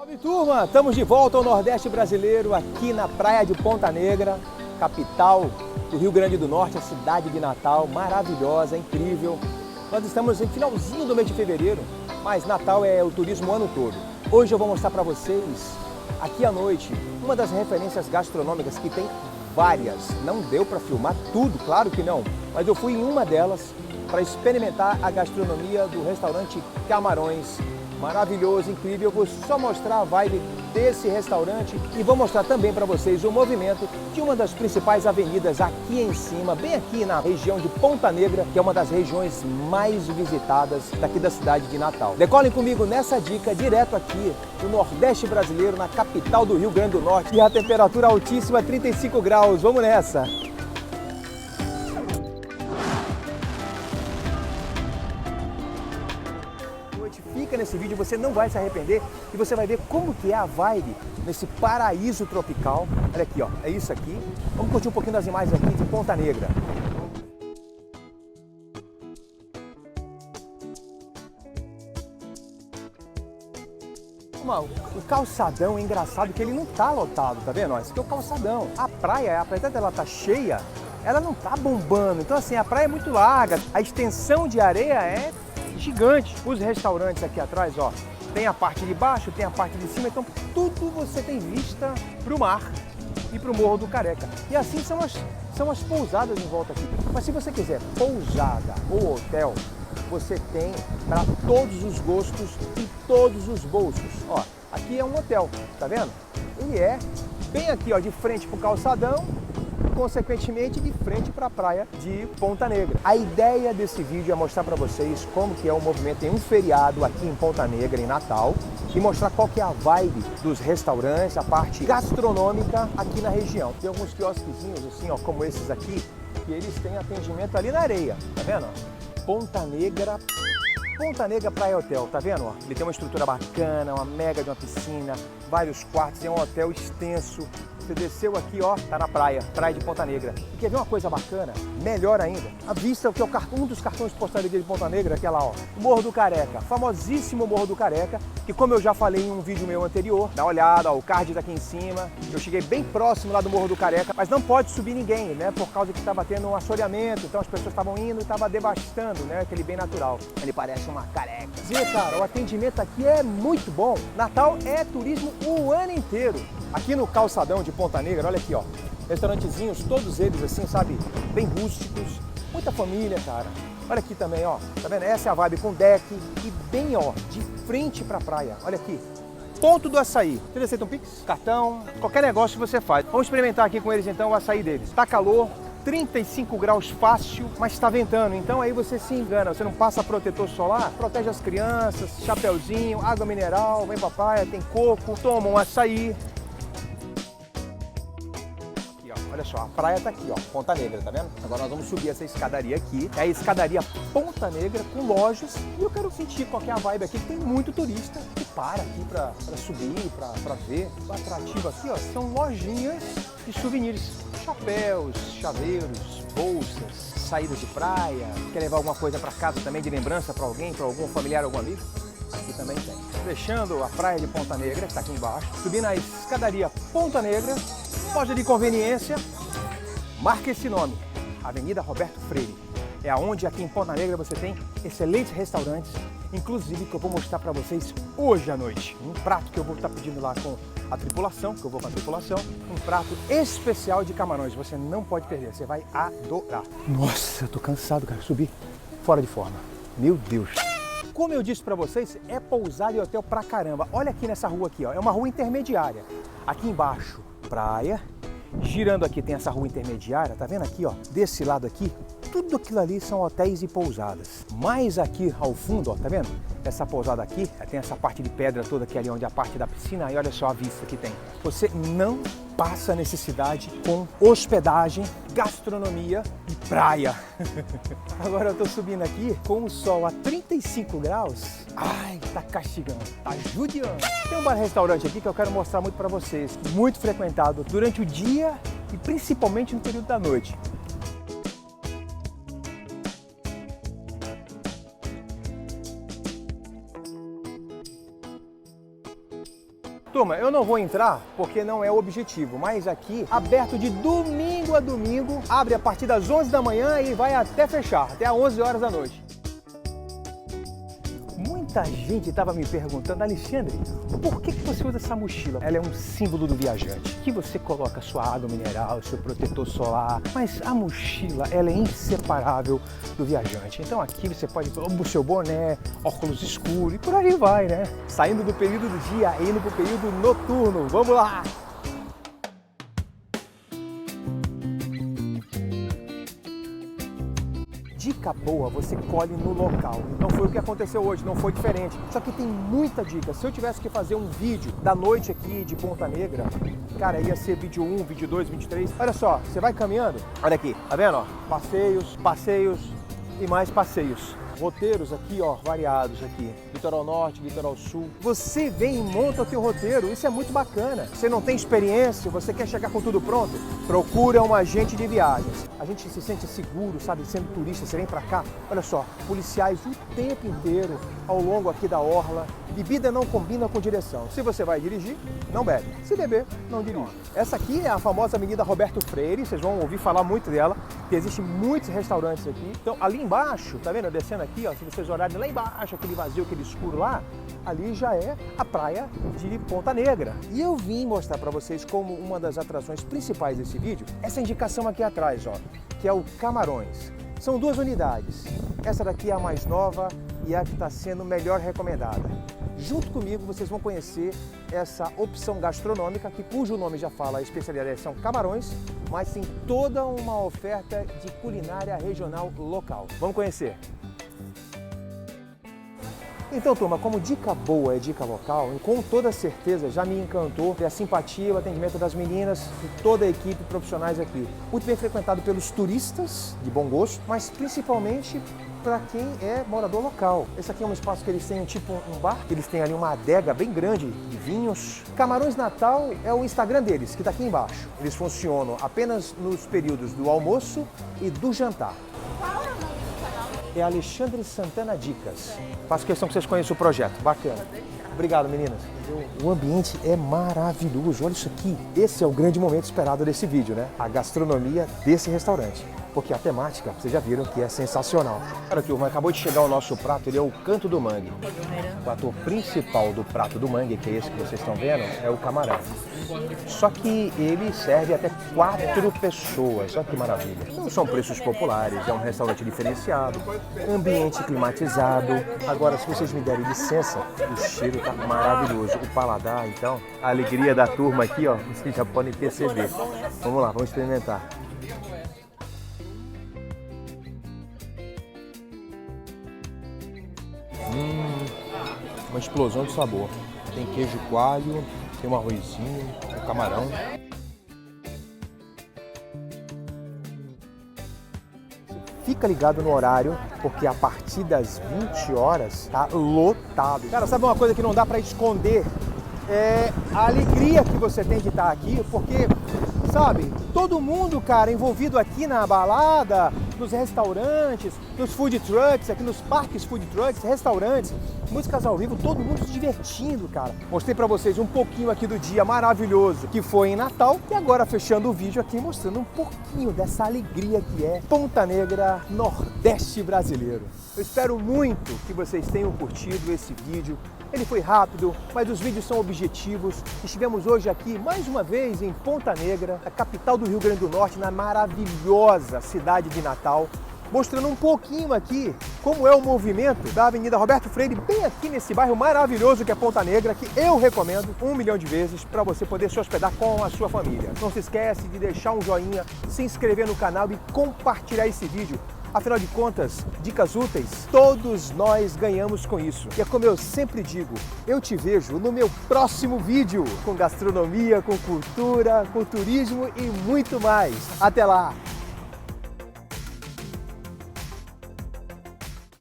Salve turma, estamos de volta ao Nordeste brasileiro, aqui na praia de Ponta Negra, capital do Rio Grande do Norte, a cidade de Natal, maravilhosa, incrível. Nós estamos em finalzinho do mês de fevereiro, mas Natal é o turismo o ano todo. Hoje eu vou mostrar para vocês, aqui à noite, uma das referências gastronômicas que tem várias. Não deu para filmar tudo, claro que não, mas eu fui em uma delas para experimentar a gastronomia do restaurante Camarões. Maravilhoso, incrível. Eu vou só mostrar a vibe desse restaurante e vou mostrar também para vocês o movimento de uma das principais avenidas aqui em cima, bem aqui na região de Ponta Negra, que é uma das regiões mais visitadas daqui da cidade de Natal. Decolem comigo nessa dica, direto aqui do Nordeste brasileiro, na capital do Rio Grande do Norte, e a temperatura altíssima, 35 graus. Vamos nessa! Fica nesse vídeo, você não vai se arrepender e você vai ver como que é a vibe nesse paraíso tropical. Olha aqui, ó, é isso aqui. Vamos curtir um pouquinho das imagens aqui de Ponta Negra. O calçadão é engraçado que ele não tá lotado, tá vendo? Esse aqui é o calçadão. A praia, apesar dela tá cheia, ela não tá bombando. Então assim, a praia é muito larga, a extensão de areia é gigante. Os restaurantes aqui atrás, ó, tem a parte de baixo, tem a parte de cima, então tudo você tem vista para o mar e para o Morro do Careca. E assim são as pousadas em volta aqui. Mas se você quiser pousada ou hotel, você tem para todos os gostos e todos os bolsos. Ó, aqui é um hotel, tá vendo? Ele é bem aqui, ó, de frente para o calçadão, consequentemente de frente para a praia de Ponta Negra. A ideia desse vídeo é mostrar para vocês como que é o movimento em um feriado aqui em Ponta Negra, em Natal, e mostrar qual que é a vibe dos restaurantes, a parte gastronômica aqui na região. Tem alguns quiosquezinhos assim, ó, como esses aqui, que eles têm atendimento ali na areia, tá vendo? Ponta Negra Praia Hotel, tá vendo? Ele tem uma estrutura bacana, uma mega de uma piscina, vários quartos, é um hotel extenso. Você desceu aqui, ó, tá na praia de Ponta Negra. E quer ver uma coisa bacana? Melhor ainda, a vista, que é um dos cartões postais aqui de Ponta Negra, que é lá, ó, o Morro do Careca, famosíssimo Morro do Careca, que como eu já falei em um vídeo meu anterior, dá uma olhada, ó, o card tá aqui em cima, eu cheguei bem próximo lá do Morro do Careca, mas não pode subir ninguém, né, por causa que estava tendo um assoreamento, então as pessoas estavam indo e estava devastando, né, aquele bem natural. Ele parece uma careca. E, cara, o atendimento aqui é muito bom. Natal é turismo o ano inteiro. Aqui no calçadão de Ponta Negra, olha aqui, ó, restaurantezinhos, todos eles assim, sabe, bem rústicos, muita família, cara. Olha aqui também, ó, tá vendo? Essa é a vibe com deck e bem, ó, de frente pra praia. Olha aqui, Ponto do Açaí. Vocês aceitam Pix? Cartão, qualquer negócio que você faz. Vamos experimentar aqui com eles então o açaí deles. Tá calor, 35 graus fácil, mas está ventando, então aí você se engana, você não passa protetor solar, protege as crianças, chapeuzinho, água mineral, vem pra praia, tem coco, toma um açaí. Olha só, a praia tá aqui, ó, Ponta Negra, tá vendo? Agora nós vamos subir essa escadaria aqui, é a escadaria Ponta Negra com lojas, e eu quero sentir qual que é a vibe aqui, que tem muito turista que para aqui pra subir, pra ver. O atrativo aqui, ó, são lojinhas de souvenirs, chapéus, chaveiros, bolsas, saídas de praia, quer levar alguma coisa pra casa também de lembrança pra alguém, pra algum familiar, algum amigo? Aqui também tem. Fechando a praia de Ponta Negra, que tá aqui embaixo, subindo a escadaria Ponta Negra, loja de conveniência, marca esse nome, Avenida Roberto Freire. É aonde aqui em Ponta Negra você tem excelentes restaurantes, inclusive que eu vou mostrar para vocês hoje à noite. Um prato que eu vou estar pedindo lá com a tripulação, que eu vou com a tripulação, um prato especial de camarões. Você não pode perder, você vai adorar. Nossa, eu tô cansado, cara, subir fora de forma. Meu Deus. Como eu disse para vocês, é pousada e hotel pra caramba. Olha aqui nessa rua aqui, ó, é uma rua intermediária. Aqui embaixo, praia, girando aqui tem essa rua intermediária, tá vendo aqui, ó, desse lado aqui, tudo aquilo ali são hotéis e pousadas. Mais aqui ao fundo, ó, tá vendo? Essa pousada aqui, tem essa parte de pedra toda aqui ali onde é a parte da piscina, e olha só a vista que tem. Você não passa necessidade com hospedagem, gastronomia e praia. Agora eu tô subindo aqui com o sol a 35 graus. Ai, tá castigando, tá judiando. Tem um bar-restaurante aqui que eu quero mostrar muito para vocês. Muito frequentado durante o dia e principalmente no período da noite. Turma, eu não vou entrar porque não é o objetivo, mas aqui, aberto de domingo a domingo, abre a partir das 11 da manhã e vai até fechar, até às 11 horas da noite. Muita gente estava me perguntando, Alexandre, por que você usa essa mochila? Ela é um símbolo do viajante, que você coloca sua água mineral, seu protetor solar, mas a mochila, ela é inseparável do viajante. Então aqui você pode pôr o seu boné, óculos escuros e por aí vai, né? Saindo do período do dia, indo para o período noturno. Vamos lá! Dica boa você colhe no local. Então foi o que aconteceu hoje, não foi diferente. Só que tem muita dica. Se eu tivesse que fazer um vídeo da noite aqui de Ponta Negra, cara, ia ser vídeo 1, vídeo 2, vídeo 3. Olha só, você vai caminhando, olha aqui, tá vendo? Ó, passeios, passeios e mais passeios. Roteiros aqui, ó, variados aqui. Litoral Norte, Litoral Sul. Você vem e monta o teu roteiro, isso é muito bacana. Você não tem experiência, você quer chegar com tudo pronto? Procura um agente de viagens. A gente se sente seguro, sabe, sendo turista, você vem pra cá, olha só, policiais o tempo inteiro, ao longo aqui da orla. Bebida não combina com direção. Se você vai dirigir, não bebe. Se beber, não dirige. Essa aqui é a famosa Avenida Roberto Freire, vocês vão ouvir falar muito dela, porque existem muitos restaurantes aqui. Então, ali embaixo, tá vendo? Descendo aqui, ó, se vocês olharem lá embaixo, aquele vazio, aquele escuro lá, ali já é a praia de Ponta Negra. E eu vim mostrar para vocês como uma das atrações principais desse vídeo, essa indicação aqui atrás, ó, que é o Camarões. São duas unidades. Essa daqui é a mais nova e a que está sendo melhor recomendada. Junto comigo vocês vão conhecer essa opção gastronômica, que cujo nome já fala, a especialidade são camarões, mas tem toda uma oferta de culinária regional local. Vamos conhecer! Então, turma, como dica boa é dica local, com toda certeza já me encantou a simpatia e o atendimento das meninas e toda a equipe profissionais aqui. Muito bem frequentado pelos turistas de bom gosto, mas principalmente para quem é morador local. Esse aqui é um espaço que eles têm tipo um bar, eles têm ali uma adega bem grande de vinhos. Camarões Natal é o Instagram deles, que está aqui embaixo. Eles funcionam apenas nos períodos do almoço e do jantar. É Alexandre Santana Dicas. Faço questão que vocês conheçam o projeto. Bacana. Obrigado, meninas. O ambiente é maravilhoso. Olha isso aqui. Esse é o grande momento esperado desse vídeo, né? A gastronomia desse restaurante. Porque a temática, vocês já viram que é sensacional. Cara, turma, acabou de chegar o nosso prato, ele é o Canto do Mangue. O ator principal do prato do mangue, que é esse que vocês estão vendo, é o camarão. Só que ele serve até 4 pessoas, olha que maravilha. Não são preços populares, é um restaurante diferenciado, ambiente climatizado. Agora, se vocês me derem licença, o cheiro tá maravilhoso. O paladar, então, a alegria da turma aqui, ó, vocês já podem perceber. Vamos lá, vamos experimentar. Uma explosão de sabor. Tem queijo coalho, tem um arrozinho, um camarão. Fica ligado no horário, porque a partir das 20 horas tá lotado. Cara, sabe uma coisa que não dá para esconder? É a alegria que você tem de estar aqui, porque, sabe, todo mundo, cara, envolvido aqui na balada, nos restaurantes, nos food trucks, aqui nos parques food trucks, restaurantes, músicas ao vivo, todo mundo se divertindo, cara. Mostrei pra vocês um pouquinho aqui do dia maravilhoso que foi em Natal e agora fechando o vídeo aqui mostrando um pouquinho dessa alegria que é Ponta Negra, Nordeste brasileiro. Eu espero muito que vocês tenham curtido esse vídeo. Ele foi rápido, mas os vídeos são objetivos. Estivemos hoje aqui, mais uma vez, em Ponta Negra, a capital do Rio Grande do Norte, na maravilhosa cidade de Natal, mostrando um pouquinho aqui como é o movimento da Avenida Roberto Freire, bem aqui nesse bairro maravilhoso que é Ponta Negra, que eu recomendo 1 milhão de vezes para você poder se hospedar com a sua família. Não se esquece de deixar um joinha, se inscrever no canal e compartilhar esse vídeo. Afinal de contas, dicas úteis, todos nós ganhamos com isso. E é como eu sempre digo, eu te vejo no meu próximo vídeo, com gastronomia, com cultura, com turismo e muito mais. Até lá!